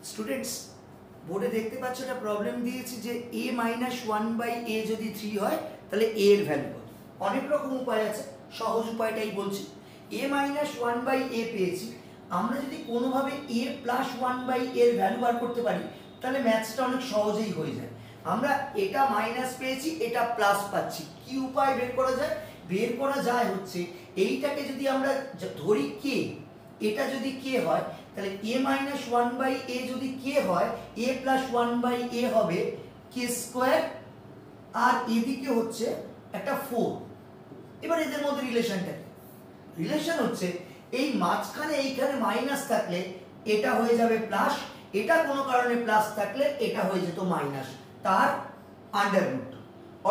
Students বোর্ডে দেখতে পাচ্ছ একটা প্রবলেম দিয়েছি যে a মাইনাস ওয়ান বাই এ যদি 3 হয় তাহলে a এর ভ্যালু কত। অনেক রকম উপায় আছে, সহজ উপায়টাই বলছি। a মাইনাস ওয়ান বাই এ পেয়েছি, আমরা যদি কোনোভাবে a প্লাস ওয়ান বাই এর ভ্যালু বার করতে পারি তাহলে ম্যাথসটা অনেক সহজেই হয়ে যায়। আমরা এটা মাইনাস পেয়েছি, এটা প্লাস পাচ্ছি, কি উপায় বের করা যায়? বের করা যায় হচ্ছে এইটাকে যদি আমরা ধরি কে, এটা যদি কে হয় তাহলে a মাইনাস ওয়ান বাই এ যদি কে হয় a প্লাস ওয়ান বাই এ হবে কে স্কোয়ার, আর এদিকে হচ্ছে একটা 4। এবার এদের মধ্যে রিলেশনটা কি? রিলেশন হচ্ছে এই মাঝখানে এইখানে মাইনাস থাকলে এটা হয়ে যাবে প্লাস, এটা কোনো কারণে প্লাস থাকলে এটা হয়ে যেত মাইনাস, তার আন্ডার রুট।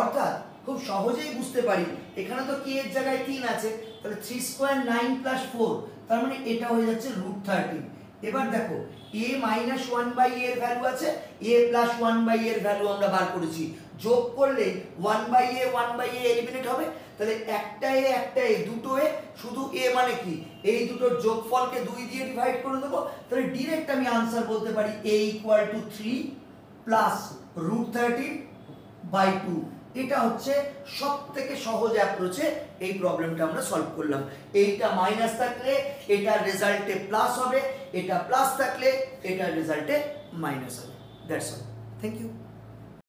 অর্থাৎ খুব সহজেই বুঝতে পারি, এখানে তো কে এর জায়গায় 3 আছে, তাহলে 3 স্কোয়ার 9 প্লাস 4, তার মানে এটা হয়ে যাচ্ছে রুট 13। এবার দেখো a মাইনাস ওয়ান বাই এর ভ্যালু আছে, a প্লাস ওয়ান বাই এর ভ্যালু আমরা বার করেছি, যোগ করলে 1 বাই এ এলিমিনেট হবে। তাহলে একটা এ দুটো এ, শুধু a মানে কি এই দুটোর যোগফলকে 2 দিয়ে ডিভাইড করে দেবো, তাহলে ডাইরেক্ট আমি আনসার বলতে পারি a equal to 3 plus root 13 by 2। এটা হচ্ছে সব থেকে সহজ অ্যাপ্রোচে এই প্রবলেমটা আমরা সলভ করলাম। এইটা মাইনাস থাকলে এটার রেজাল্টে প্লাস হবে, এটা প্লাস থাকলে এটার রেজাল্টে মাইনাস হবে। That's all. Thank you.